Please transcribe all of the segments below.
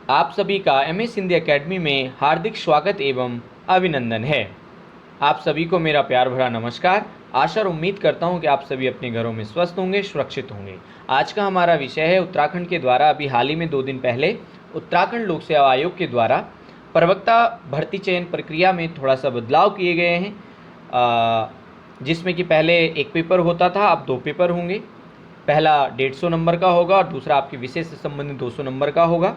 आप सभी का MS हिंदी एकेडमी में हार्दिक स्वागत एवं अभिनंदन है। आप सभी को मेरा प्यार भरा नमस्कार। आशा और उम्मीद करता हूं कि आप सभी अपने घरों में स्वस्थ होंगे, सुरक्षित होंगे। आज का हमारा विषय है उत्तराखंड के द्वारा अभी हाल ही में 2 दिन पहले उत्तराखंड लोक सेवा आयोग के द्वारा प्रवक्ता भर्ती चयन प्रक्रिया में थोड़ा सा बदलाव किए गए हैं, जिसमें कि पहले एक पेपर होता था, अब 2 पेपर होंगे। पहला 150 नंबर का होगा और दूसरा आपके विषय से संबंधित 200 नंबर का होगा।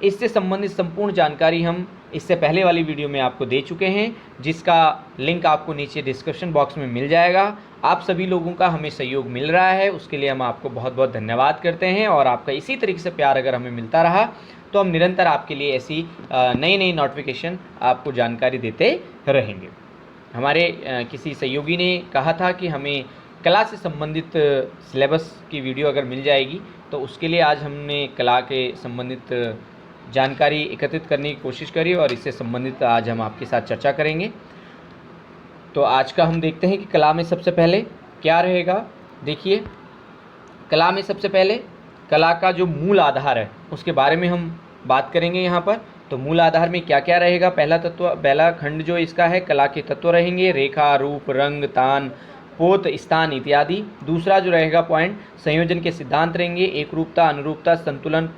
इससे संबंधित संपूर्ण जानकारी हम इससे पहले वाली वीडियो में आपको दे चुके हैं, जिसका लिंक आपको नीचे डिस्क्रिप्शन बॉक्स में मिल जाएगा। आप सभी लोगों का हमें सहयोग मिल रहा है, उसके लिए हम आपको बहुत बहुत धन्यवाद करते हैं और आपका इसी तरीके से प्यार अगर हमें मिलता रहा तो हम निरंतर आपके लिए ऐसी नई नई नोटिफिकेशन आपको जानकारी देते रहेंगे। हमारे किसी सहयोगी ने कहा था कि हमें कला से संबंधित सिलेबस की वीडियो अगर मिल जाएगी तो उसके लिए आज हमने कला के संबंधित जानकारी एकत्रित करने की कोशिश करी और इससे संबंधित आज हम आपके साथ चर्चा करेंगे। तो आज का हम देखते हैं कि कला में सबसे पहले क्या रहेगा। देखिए, कला में सबसे पहले कला का जो मूल आधार है उसके बारे में हम बात करेंगे यहाँ पर। तो मूल आधार में क्या क्या रहेगा। पहला खंड जो इसका है, कला के तत्व रहेंगे, रेखा, रूप, रंग, तान, पोत, स्थान इत्यादि। दूसरा जो रहेगा पॉइंट, संयोजन के सिद्धांत रहेंगे, एक रूपता, अनुरूपता, संतुलन,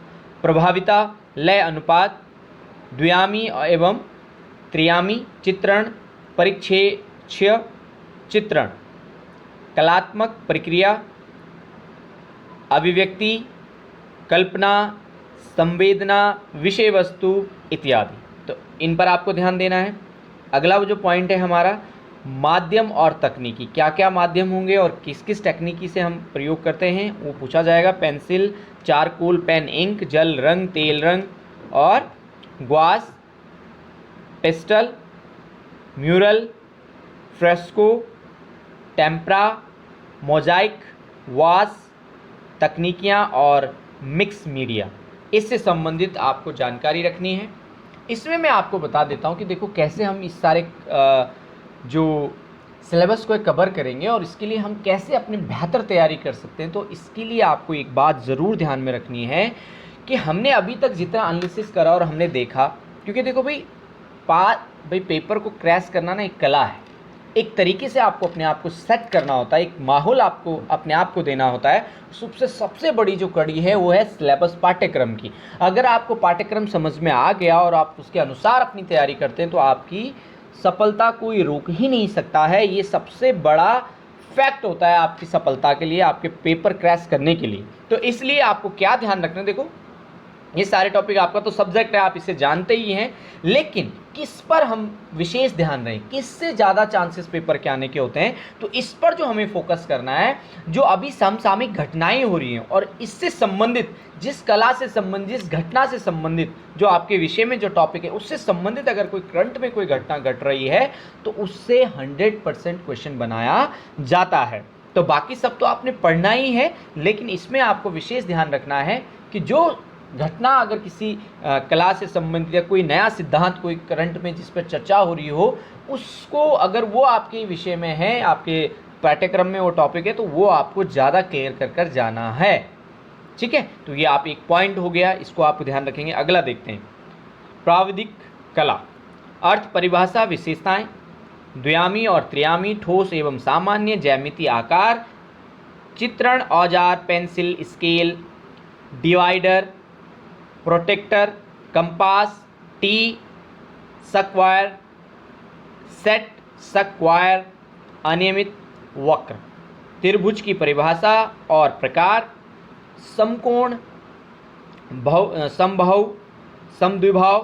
प्रभाविता, लय, अनुपात, द्वियामी एवं त्रियामी चित्रण, परिच्छेद चित्रण, कलात्मक प्रक्रिया, अभिव्यक्ति, कल्पना, संवेदना, विषय वस्तु इत्यादि। तो इन पर आपको ध्यान देना है। अगला जो पॉइंट है हमारा, माध्यम और तकनीकी, क्या क्या माध्यम होंगे और किस किस तकनीकी से हम प्रयोग करते हैं वो पूछा जाएगा। पेंसिल, चारकोल, पेन, इंक, जल रंग, तेल रंग और gouache, pastel, mural, fresco, tempera, mosaic, wash, तकनीकियाँ और मिक्स मीडिया, इससे संबंधित आपको जानकारी रखनी है। इसमें मैं आपको बता देता हूँ कि देखो कैसे हम इस सारे जो सिलेबस को कवर करेंगे और इसके लिए हम कैसे अपनी बेहतर तैयारी कर सकते हैं। तो इसके लिए आपको एक बात ज़रूर ध्यान में रखनी है कि हमने अभी तक जितना एनालिसिस करा और हमने देखा, क्योंकि देखो भाई पेपर को क्रैश करना ना एक कला है। एक तरीके से आपको अपने आप को सेट करना होता है, एक माहौल आपको अपने आप को देना होता है। सबसे बड़ी जो कड़ी है वो है सिलेबस, पाठ्यक्रम की। अगर आपको पाठ्यक्रम समझ में आ गया और आप उसके अनुसार अपनी तैयारी करते हैं तो आपकी सफलता कोई रोक ही नहीं सकता है। ये सबसे बड़ा फैक्ट होता है आपकी सफलता के लिए, आपके पेपर क्रैश करने के लिए। तो इसलिए आपको क्या ध्यान रखना है, देखो ये सारे टॉपिक आपका तो सब्जेक्ट है, आप इसे जानते ही हैं, लेकिन किस पर हम विशेष ध्यान दें, किससे ज़्यादा चांसेस पेपर के आने के होते हैं, तो इस पर जो हमें फोकस करना है। जो अभी समसामयिक घटनाएं हो रही हैं और इससे संबंधित, जिस कला से संबंधित, जिस घटना से संबंधित, जो आपके विषय में जो टॉपिक है उससे संबंधित अगर कोई करंट में कोई घटना घट रही है तो उससे 100% क्वेश्चन बनाया जाता है। तो बाकी सब तो आपने पढ़ना ही है, लेकिन इसमें आपको विशेष ध्यान रखना है कि जो घटना अगर किसी कला से संबंधित या कोई नया सिद्धांत कोई करंट में जिस पर चर्चा हो रही हो, उसको अगर वो आपके विषय में है, आपके पाठ्यक्रम में वो टॉपिक है, तो वो आपको ज़्यादा क्लियर कर जाना है। ठीक है, तो ये आप एक पॉइंट हो गया, इसको आप ध्यान रखेंगे। अगला देखते हैं, प्राविधिक कला, अर्थ, परिभाषा, विशेषताएं, द्वियामी और त्रियामी, ठोस एवं सामान्य, ज्यामितीय आकार, चित्रण, औजार, pencil, scale, divider, protractor, compass, T, square, set, square, अनियमित, वक्र, त्रिभुज की परिभाषा और प्रकार, समकोण, समबाहु, समद्विबाहु,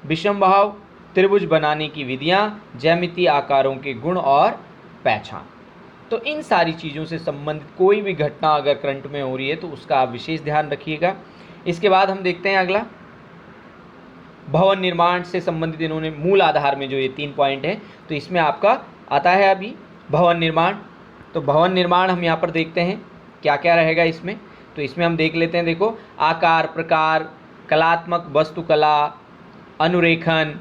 विषमबाहु, त्रिभुज बनाने की विधियां, ज्यामितीय आकारों के गुण और पहचान। तो इन सारी चीज़ों से संबंधित कोई भी घटना अगर करंट में हो रही है तो उसका आप विशेष ध्यान रखिएगा। इसके बाद हम देखते हैं अगला, भवन निर्माण से संबंधित इन्होंने मूल आधार में जो ये 3 पॉइंट है, तो इसमें आपका आता है अभी भवन निर्माण। तो भवन निर्माण हम यहाँ पर देखते हैं क्या क्या रहेगा इसमें। तो इसमें हम देख लेते हैं, देखो आकार, प्रकार, कलात्मक वस्तुकला, अनुरेखन।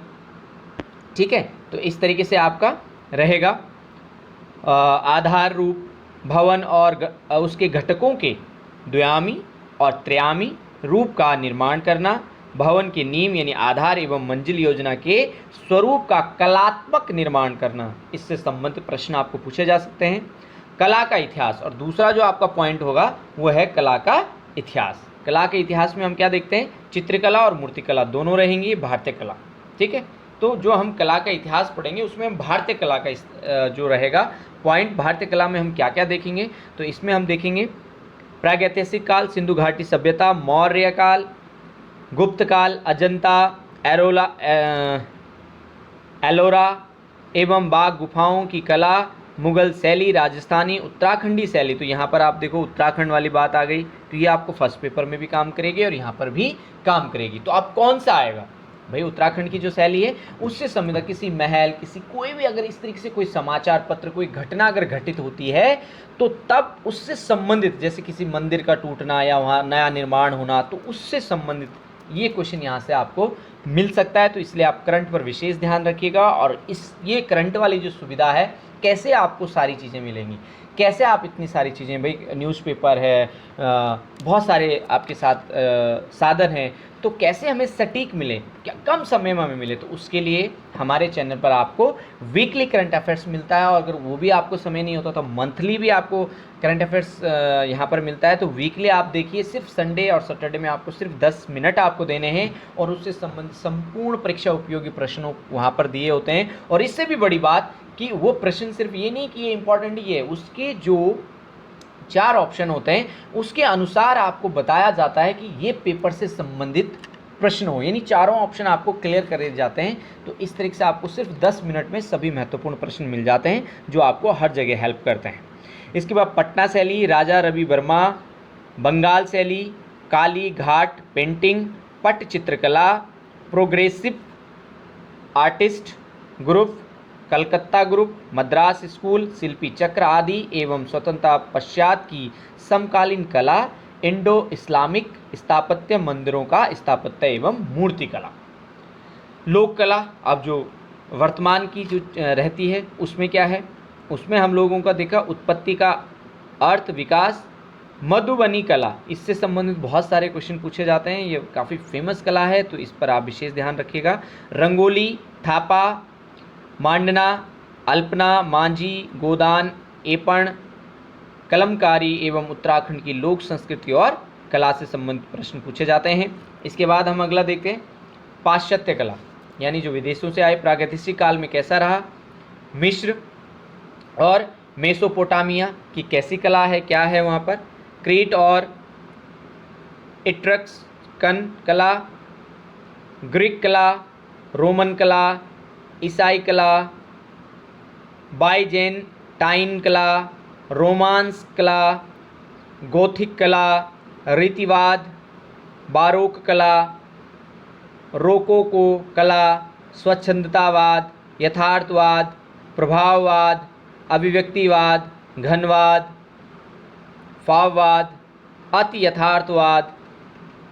ठीक है, तो इस तरीके से आपका रहेगा। आधार रूप, भवन और उसके घटकों के द्वियामी और त्रियामी रूप का निर्माण करना, भवन के नींव यानी आधार एवं मंजिल योजना के स्वरूप का कलात्मक निर्माण करना, इससे संबंधित प्रश्न आपको पूछे जा सकते हैं। कला का इतिहास, और दूसरा जो आपका पॉइंट होगा वो है कला का इतिहास। कला के इतिहास में हम क्या देखते हैं, चित्रकला और मूर्तिकला दोनों रहेंगी, भारतीय कला, ठीक है। तो जो हम कला का इतिहास पढ़ेंगे उसमें हम भारतीय कला का जो रहेगा पॉइंट, भारतीय कला में हम क्या क्या देखेंगे, तो इसमें हम देखेंगे प्रागैतिहासिक काल, सिंधु घाटी सभ्यता, मौर्य काल, गुप्त काल, अजंता, एलोरा एवं बाघ गुफाओं की कला, मुगल शैली, राजस्थानी, उत्तराखंडी शैली। तो यहाँ पर आप देखो उत्तराखंड वाली बात आ गई, तो ये आपको फर्स्ट पेपर में भी काम करेगी और यहाँ पर भी काम करेगी। तो अब कौन सा आएगा भाई, उत्तराखंड की जो शैली है उससे संबंधित किसी महल, किसी कोई भी अगर इस तरीके से कोई समाचार पत्र, कोई घटना अगर घटित होती है तो तब उससे संबंधित, जैसे किसी मंदिर का टूटना या वहाँ नया निर्माण होना, तो उससे संबंधित ये क्वेश्चन यहाँ से आपको मिल सकता है। तो इसलिए आप करंट पर विशेष ध्यान रखिएगा। और ये करंट वाली जो सुविधा है, कैसे आपको सारी चीज़ें मिलेंगी, कैसे आप इतनी सारी चीज़ें, भाई न्यूज़पेपर है, बहुत सारे आपके साथ साधन हैं, तो कैसे हमें सटीक मिले, क्या कम समय में हमें मिले, तो उसके लिए हमारे चैनल पर आपको वीकली करंट अफेयर्स मिलता है। और अगर वो भी आपको समय नहीं होता तो मंथली भी आपको करंट अफेयर्स यहाँ पर मिलता है। तो वीकली आप देखिए, सिर्फ संडे और सैटरडे में आपको सिर्फ 10 मिनट आपको देने हैं और उससे संबंधित संपूर्ण परीक्षा उपयोगी प्रश्नों वहाँ पर दिए होते हैं। और इससे भी बड़ी बात कि वो प्रश्न सिर्फ ये नहीं कि ये इंपॉर्टेंट ही है, उसके जो 4 ऑप्शन होते हैं उसके अनुसार आपको बताया जाता है कि ये पेपर से संबंधित प्रश्न हो, यानी चारों ऑप्शन आपको क्लियर करे जाते हैं। तो इस तरीके से आपको सिर्फ 10 मिनट में सभी महत्वपूर्ण प्रश्न मिल जाते हैं जो आपको हर जगह हेल्प करते हैं। इसके बाद पटना शैली, राजा रवि वर्मा, बंगाल शैली, काली घाट पेंटिंग, पट चित्रकला, progressive artist group, Calcutta group, Madras school, Shilpi Chakra आदि एवं स्वतंत्रता पश्चात की समकालीन कला, इंडो इस्लामिक स्थापत्य, मंदिरों का स्थापत्य एवं मूर्ति कला। लोक कला, अब जो वर्तमान की जो रहती है उसमें क्या है, उसमें हम लोगों का देखा उत्पत्ति का अर्थ, विकास, मधुबनी कला, इससे संबंधित बहुत सारे क्वेश्चन पूछे जाते हैं, ये काफ़ी फेमस कला है तो इस पर आप विशेष ध्यान रखिएगा। रंगोली, थापा, मांडना, अल्पना, मांझी, गोदान, एपण, कलमकारी एवं उत्तराखंड की लोक संस्कृति और कला से संबंधित प्रश्न पूछे जाते हैं। इसके बाद हम अगला देखते हैं पाश्चात्य कला, यानी जो विदेशों से आए, प्रागैतिहासिक काल में कैसा रहा, मिस्र और मेसोपोटामिया की कैसी कला है, क्या है वहाँ पर, क्रीट और इट्रस्कन कला, ग्रीक कला, रोमन कला, ईसाई कला, बाइजेंटाइन कला, रोमांस कला, गोथिक कला, रीतिवाद, बारोक कला, रोकोको कला, स्वच्छंदतावाद, यथार्थवाद, प्रभाववाद, अभिव्यक्तिवाद, घनवाद, फाववाद, अति यथार्थवाद,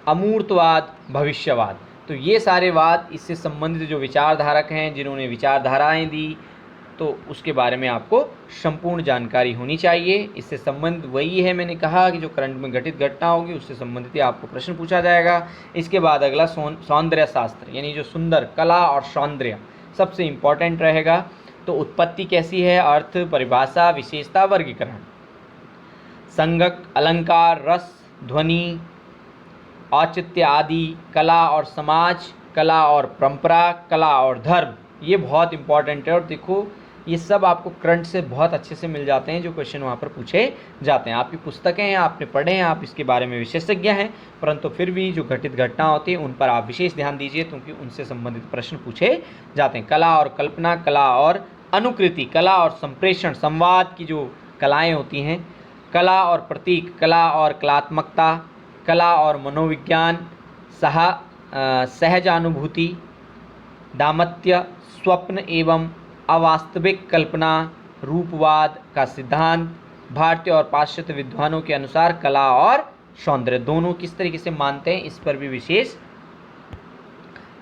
अमूर्तवाद, भविष्यवाद। तो ये सारे वाद, इससे संबंधित जो विचारधारक हैं जिन्होंने विचारधाराएं दी, तो उसके बारे में आपको संपूर्ण जानकारी होनी चाहिए। इससे संबंधित वही है, मैंने कहा कि जो करंट में घटित घटना होगी उससे संबंधित ही आपको प्रश्न पूछा जाएगा। इसके बाद अगला सौंदर्य शास्त्र, यानी जो सुंदर कला और सौंदर्य सबसे इम्पॉर्टेंट रहेगा। तो उत्पत्ति कैसी है, अर्थ, परिभाषा, विशेषता, वर्गीकरण, संगक, अलंकार, रस, ध्वनि, औचित्य आदि, कला और समाज, कला और परंपरा, कला और धर्म, ये बहुत इंपॉर्टेंट है। और देखो ये सब आपको करंट से बहुत अच्छे से मिल जाते हैं, जो क्वेश्चन वहाँ पर पूछे जाते हैं। आपकी पुस्तकें हैं, आपने पढ़े हैं, आप इसके बारे में विशेषज्ञ हैं, परंतु फिर भी जो घटित घटना होती है उन पर आप विशेष ध्यान दीजिए, क्योंकि उनसे संबंधित प्रश्न पूछे जाते हैं। कला और कल्पना, कला और अनुकृति, कला और संप्रेषण, संवाद की जो कलाएँ होती हैं, कला और प्रतीक, कला और कलात्मकता, कला और मनोविज्ञान, सहजानुभूति, दाम्पत्य, स्वप्न एवं अवास्तविक कल्पना, रूपवाद का सिद्धांत, भारतीय और पाश्चात्य विद्वानों के अनुसार कला और सौंदर्य दोनों किस तरीके से मानते हैं, इस पर भी विशेष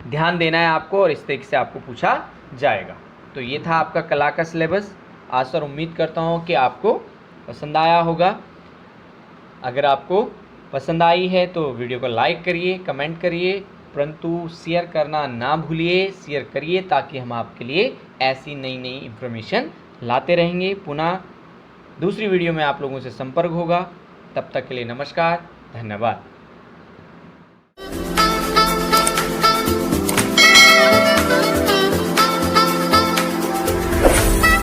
ध्यान देना है आपको, और इस तरीके से आपको पूछा जाएगा। तो ये था आपका कला का सिलेबस। आज सर उम्मीद करता हूँ कि आपको पसंद आया होगा। अगर आपको पसंद आई है तो वीडियो को लाइक करिए, कमेंट करिए परंतु शेयर करना ना भूलिए, शेयर करिए ताकि हम आपके लिए ऐसी नई नई इन्फॉर्मेशन लाते रहेंगे। पुनः दूसरी वीडियो में आप लोगों से संपर्क होगा। तब तक के लिए नमस्कार, धन्यवाद।